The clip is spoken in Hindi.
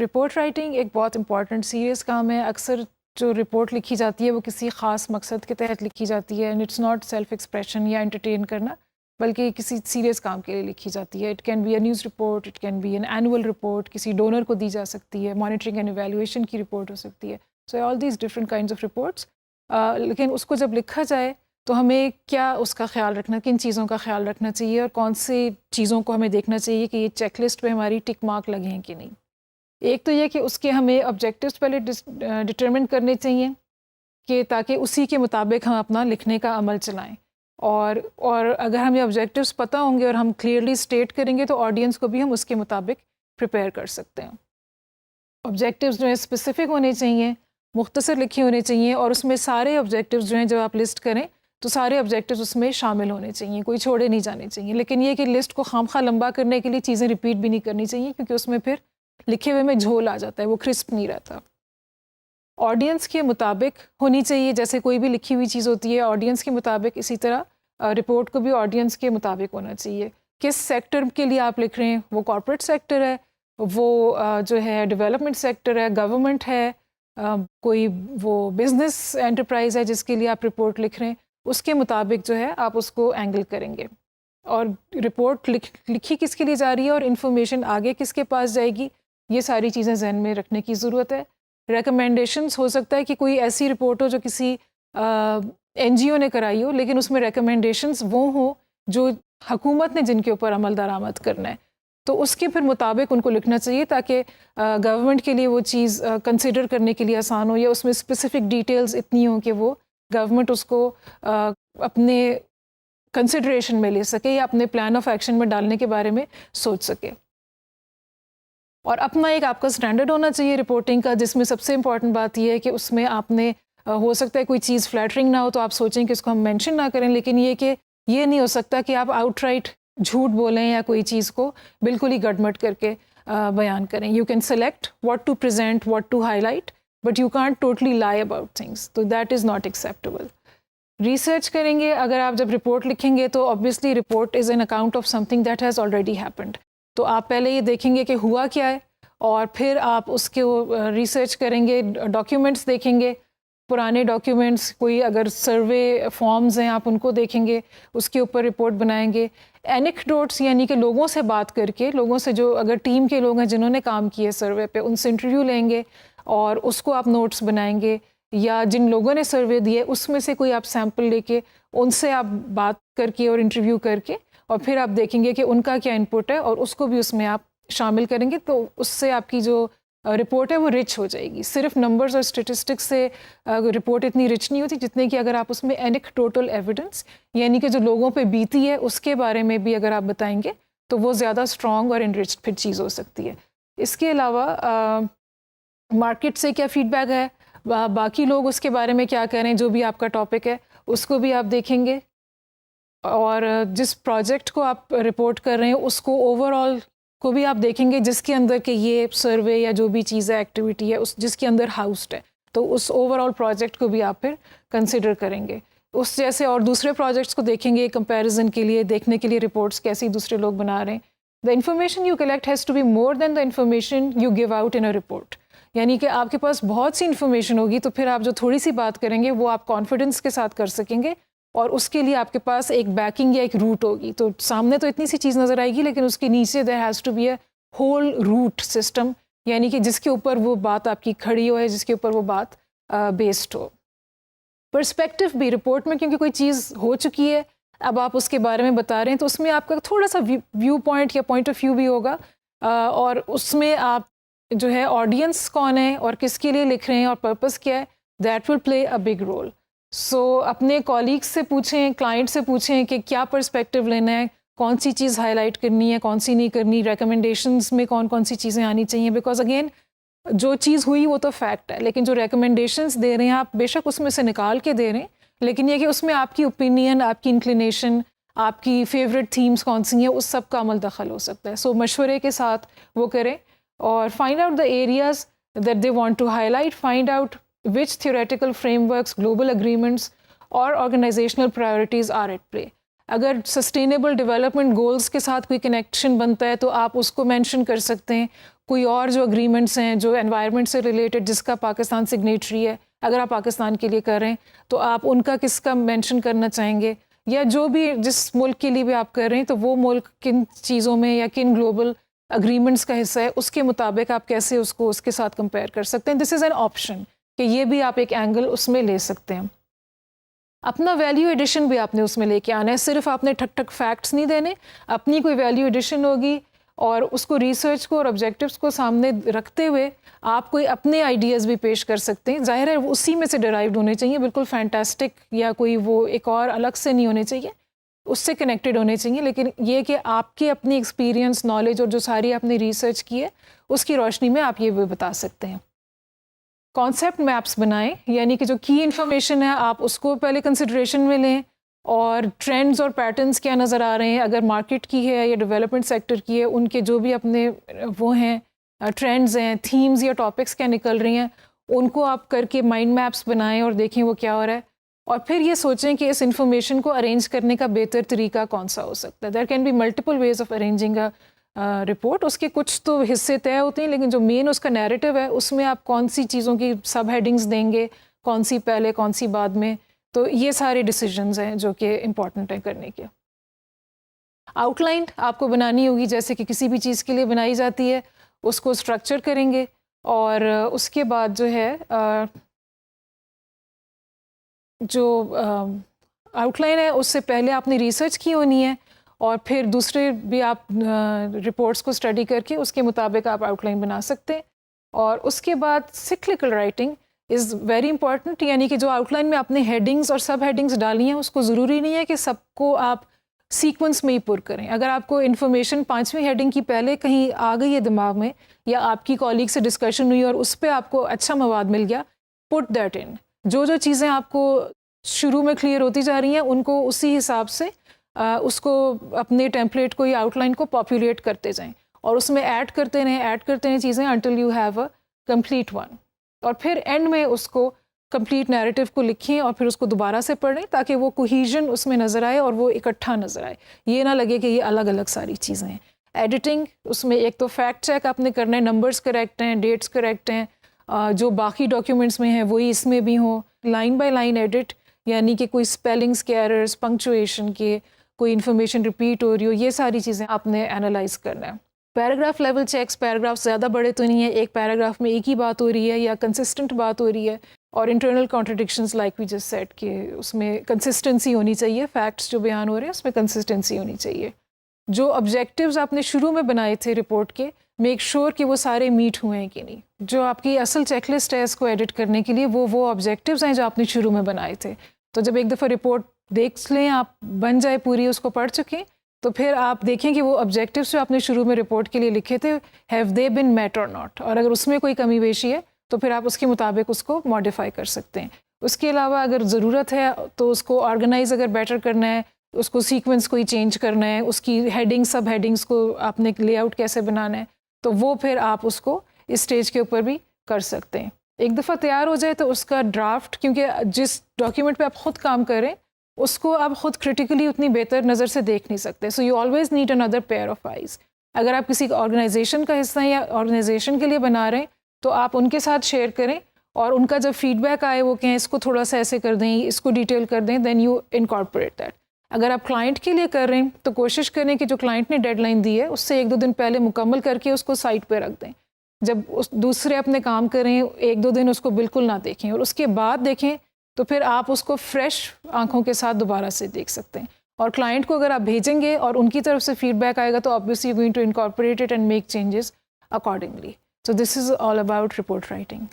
रिपोर्ट राइटिंग एक बहुत इंपॉर्टेंट सीरियस काम है। अक्सर जो रिपोर्ट लिखी जाती है वो किसी ख़ास मकसद के तहत लिखी जाती है, and it's not self expression या एंटरटेन करना, बल्कि किसी सीरियस काम के लिए लिखी जाती है। It can be a news report, it can be an annual report, किसी डोनर को दी जा सकती है, मॉनिटरिंग एंड इवैल्यूएशन की रिपोर्ट हो सकती है। So all these different kinds of reports. लेकिन उसको जब लिखा जाए तो हमें क्या उसका ख्याल रखना, किन चीज़ों का ख्याल रखना चाहिए और कौन सी चीज़ों को हमें देखना चाहिए कि ये चेकलिस्ट पे हमारी टिक मार्क लगे हैं कि नहीं। एक तो ये कि उसके हमें ऑब्जेक्टिव्स पहले डिटरमिन करने चाहिए कि ताकि उसी के मुताबिक हम अपना लिखने का अमल चलाएं, और अगर हमें ऑब्जेक्टिव्स पता होंगे और हम क्लियरली स्टेट करेंगे तो ऑडियंस को भी हम उसके मुताबिक प्रिपेयर कर सकते हैं। ऑब्जेक्टिव्स जो है स्पेसिफिक होने चाहिए, मुख्तसर लिखे होने चाहिए, और उसमें सारे ऑब्जेक्टिव्स जो हैं जब आप लिस्ट करें तो सारे ऑब्जेक्टिव्स उसमें शामिल होने चाहिए, कोई छोड़े नहीं जाने चाहिए। लेकिन ये कि लिस्ट को खामखा लंबा करने के लिए चीज़ें रिपीट भी नहीं करनी चाहिए, क्योंकि उसमें फिर लिखे हुए में झोल आ जाता है, वो क्रिस्प नहीं रहता। ऑडियंस के मुताबिक होनी चाहिए, जैसे कोई भी लिखी हुई चीज़ होती है ऑडियंस के मुताबिक, इसी तरह रिपोर्ट को भी ऑडियंस के मुताबिक होना चाहिए। किस सेक्टर के लिए आप लिख रहे हैं, वो कॉर्पोरेट सेक्टर है, वो जो है डेवलपमेंट सेक्टर है, गवर्नमेंट है, कोई वो बिजनेस एंटरप्राइज है जिसके लिए आप रिपोर्ट लिख रहे हैं, उसके मुताबिक जो है आप उसको एंगल करेंगे। और रिपोर्ट लिखी किसके लिए जा रही है और इन्फॉर्मेशन आगे किसके पास जाएगी, ये सारी चीज़ें जहन में रखने की ज़रूरत है। रिकमेंडेशंस, हो सकता है कि कोई ऐसी रिपोर्ट हो जो किसी NGO ने कराई हो, लेकिन उसमें रिकमेंडेशंस वो हो जो हुकूमत ने जिनके ऊपर अमल दरामद करना है, तो उसके फिर मुताबिक उनको लिखना चाहिए ताकि गवर्नमेंट के लिए वो चीज़ कंसिडर करने के लिए आसान हो, या उसमें स्पेसिफिक डिटेल्स इतनी हो कि वो गवर्नमेंट उसको अपने कंसिडरेशन में ले सके या अपने प्लान ऑफ एक्शन में डालने के बारे में सोच सके। और अपना एक आपका स्टैंडर्ड होना चाहिए रिपोर्टिंग का, जिसमें सबसे इम्पॉर्टेंट बात यह है कि उसमें आपने हो सकता है कोई चीज़ फ्लैटरिंग ना हो तो आप सोचें कि इसको हम मेंशन ना करें, लेकिन ये कि ये नहीं हो सकता कि आप आउटराइट झूठ बोलें या कोई चीज़ को बिल्कुल ही गड़मट करके बयान करें। You can select what to present, what to highlight, but you can't totally lie about things, तो that is not acceptable. Research करेंगे, अगर आप जब रिपोर्ट लिखेंगे तो obviously report is an account of something that has already happened, तो आप पहले ये देखेंगे कि हुआ क्या है, और फिर आप उसके रिसर्च करेंगे, डॉक्यूमेंट्स देखेंगे, पुराने डॉक्यूमेंट्स, कोई अगर सर्वे फॉर्म्स हैं आप उनको देखेंगे, उसके ऊपर रिपोर्ट बनाएंगे। एनेक्डोट्स यानी कि लोगों से बात करके, लोगों से जो अगर टीम के लोग हैं जिन्होंने काम किए सर्वे पे, उनसे इंटरव्यू लेंगे और उसको आप नोट्स बनाएंगे, या जिन लोगों ने सर्वे दिए उसमें से कोई आप सैंपल लेके उनसे आप बात करके और इंटरव्यू करके, और फिर आप देखेंगे कि उनका क्या इनपुट है और उसको भी उसमें आप शामिल करेंगे, तो उससे आपकी जो रिपोर्ट है वो रिच हो जाएगी। सिर्फ नंबर्स और स्टेटिस्टिक्स से रिपोर्ट इतनी रिच नहीं होती जितने कि अगर आप उसमें एनेक्डोटल एविडेंस यानी कि जो लोगों पे बीती है उसके बारे में भी अगर आप बताएंगे तो वो ज़्यादा स्ट्रॉन्ग और इनरिच्ड फिर चीज़ हो सकती है। इसके अलावा मार्केट से क्या फ़ीडबैक है, बाकी लोग उसके बारे में क्या कह रहे हैं, जो भी आपका टॉपिक है उसको भी आप देखेंगे, और जिस प्रोजेक्ट को आप रिपोर्ट कर रहे हैं उसको ओवरऑल को भी आप देखेंगे, जिसके अंदर के ये सर्वे या जो भी चीज़ है, एक्टिविटी है, उस जिसके अंदर हाउस्ड है, तो उस ओवरऑल प्रोजेक्ट को भी आप फिर कंसिडर करेंगे। उस जैसे और दूसरे प्रोजेक्ट्स को देखेंगे कंपैरिजन के लिए, देखने के लिए रिपोर्ट्स कैसी दूसरे लोग बना रहे हैं। The information you collect has to be more than the information you give out in a report, यानी कि आपके पास बहुत सी इन्फॉर्मेशन होगी तो फिर आप जो थोड़ी सी बात करेंगे वो आप कॉन्फिडेंस के साथ कर सकेंगे, और उसके लिए आपके पास एक बैकिंग या एक रूट होगी। तो सामने तो इतनी सी चीज़ नज़र आएगी, लेकिन उसके नीचे there has to be a whole root system, यानी कि जिसके ऊपर वो बात आपकी खड़ी हो, है जिसके ऊपर वो बात बेस्ड हो। पर्सपेक्टिव भी रिपोर्ट में, क्योंकि कोई चीज़ हो चुकी है अब आप उसके बारे में बता रहे हैं, तो उसमें आपका थोड़ा सा व्यू पॉइंट या पॉइंट ऑफ व्यू भी होगा, और उसमें आप जो है ऑडियंस कौन है और किसके लिए लिख रहे हैं और पर्पस क्या है, that will play a big role. So अपने कॉलीग्स से पूछें, क्लाइंट से पूछें कि क्या पर्सपेक्टिव लेना है, कौन सी चीज़ हाईलाइट करनी है, कौन सी नहीं करनी, रिकमेंडेशंस में कौन कौन सी चीज़ें आनी चाहिए, बिकॉज अगेन जो चीज़ हुई वो तो फैक्ट है, लेकिन जो रिकमेंडेशंस दे रहे हैं आप बेशक उसमें से निकाल के दे रहे हैं, लेकिन ये कि उसमें आपकी ओपिनियन, आपकी इंक्लिनेशन, आपकी फेवरेट थीम्स कौन सी हैं, उस सब का अमल दखल हो सकता है। सो मशवरे के साथ वो करें और find out the areas that they want to highlight, find out which theoretical frameworks, global agreements or organizational priorities are at play. अगर सस्टेनेबल डेवलपमेंट गोल्स के साथ कोई कनेक्शन बनता है तो आप उसको मेंशन कर सकते हैं। कोई और जो अग्रीमेंट्स हैं जो एनवायरनमेंट से रिलेटेड जिसका पाकिस्तान सिग्नेटरी है, अगर आप पाकिस्तान के लिए कर रहे हैं तो आप उनका किसका मेंशन करना चाहेंगे, या जो भी जिस मुल्क के लिए भी आप कर रहे हैं तो वो मुल्क किन चीज़ों में या किन ग्लोबल अग्रीमेंट्स का हिस्सा है, उसके मुताबिक आप कैसे उसको उसके साथ कंपेयर कर सकते हैं। दिस इज़ एन ऑप्शन कि ये भी आप एक एंगल उसमें ले सकते हैं। अपना वैल्यू एडिशन भी आपने उसमें लेके आना है, सिर्फ आपने ठक ठक फैक्ट्स नहीं देने, अपनी कोई वैल्यू एडिशन होगी और उसको रिसर्च को और ऑब्जेक्टिव्स को सामने रखते हुए आप कोई अपने आइडियाज़ भी पेश कर सकते हैं। जाहिर है उसी में से डिराइव्ड होने चाहिए, बिल्कुल फैंटास्टिक या कोई वो एक और अलग से नहीं होने चाहिए, उससे कनेक्टेड होने चाहिए, लेकिन ये कि आपकी अपनी एक्सपीरियंस, नॉलेज और जो सारी आपने रिसर्च की है उसकी रोशनी में आप ये भी बता सकते हैं। कॉन्सेप्ट मैप्स बनाएं, यानी कि जो की इन्फॉर्मेशन है आप उसको पहले कंसिड्रेशन में लें और ट्रेंड्स और पैटर्न्स क्या नज़र आ रहे हैं, अगर मार्केट की है या डेवलपमेंट सेक्टर की है, उनके जो भी अपने वो हैं ट्रेंड्स हैं, थीम्स या टॉपिक्स क्या निकल रही हैं, उनको आप करके माइंड मैप्स बनाएं और देखें वो क्या हो रहा है। और फिर ये सोचें कि इस इंफॉर्मेशन को अरेंज करने का बेहतर तरीका कौन सा हो सकता है। There can be multiple ways of arranging a report. उसके कुछ तो हिस्से तय होते हैं, लेकिन जो मेन उसका नैरेटिव है उसमें आप कौन सी चीज़ों की सब हेडिंग्स देंगे, कौन सी पहले कौन सी बाद में, तो ये सारे डिसीजंस हैं जो कि इम्पॉर्टेंट हैं करने के। आउटलाइन आपको बनानी होगी, जैसे कि किसी भी चीज़ के लिए बनाई जाती है, उसको स्ट्रक्चर करेंगे और उसके बाद जो है जो आउटलाइन है उससे पहले आपने रिसर्च की होनी है और फिर दूसरे भी आप रिपोर्ट्स को स्टडी करके उसके मुताबिक आप आउटलाइन बना सकते हैं। और उसके बाद cyclical writing is very important, यानी कि जो आउटलाइन में आपने हेडिंग्स और सब हेडिंग्स डाली हैं उसको ज़रूरी नहीं है कि सबको आप सीक्वेंस में ही पुर करें। अगर आपको इन्फॉर्मेशन 5वीं हेडिंग की पहले कहीं आ गई है दिमाग में, या आपकी कॉलीग से डिस्कशन हुई और उस पर आपको अच्छा मवाद मिल गया, पुट दैट इन। जो जो चीज़ें आपको शुरू में क्लियर होती जा रही हैं उनको उसी हिसाब से उसको अपने टेम्पलेट को या आउटलाइन को पॉपुलेट करते जाएं और उसमें ऐड करते रहें चीज़ें until you have a complete one. और फिर एंड में उसको कंप्लीट नैरेटिव को लिखें और फिर उसको दोबारा से पढ़ें ताकि वो कोहीजन उसमें नज़र आए और वो इकट्ठा नज़र आए, ये ना लगे कि ये अलग अलग सारी चीज़ें हैं। एडिटिंग, उसमें एक तो फैक्ट चेक आपने करना है, नंबर्स करेक्ट हैं, डेट्स करेक्ट हैं, जो बाकी डॉक्यूमेंट्स में हैं वही इसमें भी हों। लाइन बाय लाइन एडिट, यानी कि कोई स्पेलिंग्स के एरर्स, पंक्चुएशन के, कोई इन्फॉर्मेशन रिपीट हो रही हो, ये सारी चीज़ें आपने एनालाइज करना है। पैराग्राफ लेवल चेक्स, पैराग्राफ ज़्यादा बड़े तो नहीं है, एक पैराग्राफ में एक ही बात हो रही है या कंसिस्टेंट बात हो रही है, और internal contradictions like we just said कि उसमें कंसिस्टेंसी होनी चाहिए, फैक्ट्स जो बयान हो रहे हैं उसमें कंसिस्टेंसी होनी चाहिए। जो ऑब्जेक्टिव्स आपने शुरू में बनाए थे रिपोर्ट के, मेक श्योर कि वो सारे मीट हुए हैं कि नहीं। जो आपकी असल चेकलिस्ट है इसको एडिट करने के लिए, वो ऑब्जेक्टिव्स हैं जो आपने शुरू में बनाए थे। तो जब एक दफ़ा रिपोर्ट देख लें, आप बन जाए पूरी, उसको पढ़ चुके, तो फिर आप देखें कि वो ऑब्जेक्टिव्स जो आपने शुरू में रिपोर्ट के लिए लिखे थे, हैव दे बिन मेट और नॉट, और अगर उसमें कोई कमी बेशी है तो फिर आप उसके मुताबिक उसको मॉडिफाई कर सकते हैं। उसके अलावा अगर ज़रूरत है तो उसको ऑर्गेनाइज अगर बेटर करना है, उसको सीक्वेंस कोई चेंज करना है, उसकी हेडिंग सब हेडिंग्स को आपने लेआउट कैसे बनाना है, तो वो फिर आप उसको इस स्टेज के ऊपर भी कर सकते हैं। एक दफ़ा तैयार हो जाए तो उसका ड्राफ्ट, क्योंकि जिस डॉक्यूमेंट पे आप ख़ुद काम करें उसको आप ख़ुद क्रिटिकली उतनी बेहतर नज़र से देख नहीं सकते, so you always need another pair of eyes. अगर आप किसी ऑर्गेनाइजेशन का हिस्सा हैं या ऑर्गेनाइजेशन के लिए बना रहे हैं तो आप उनके साथ शेयर करें और उनका जब फीडबैक आए वो कहें इसको थोड़ा सा ऐसे कर दें, इसको डिटेल कर दें, देन यू इनकॉर्पोरेट दैट। अगर आप क्लाइंट के लिए कर रहे हैं तो कोशिश करें कि जो क्लाइंट ने डेडलाइन दी है उससे 1-2 दिन पहले मुकम्मल करके उसको साइट पे रख दें। जब उस दूसरे अपने काम करें 1-2 दिन उसको बिल्कुल ना देखें और उसके बाद देखें तो फिर आप उसको फ्रेश आंखों के साथ दोबारा से देख सकते हैं। और क्लाइंट को अगर आप भेजेंगे और उनकी तरफ से फीडबैक आएगा तो obviously you going to incorporate it and make changes accordingly. So this is all about report writing.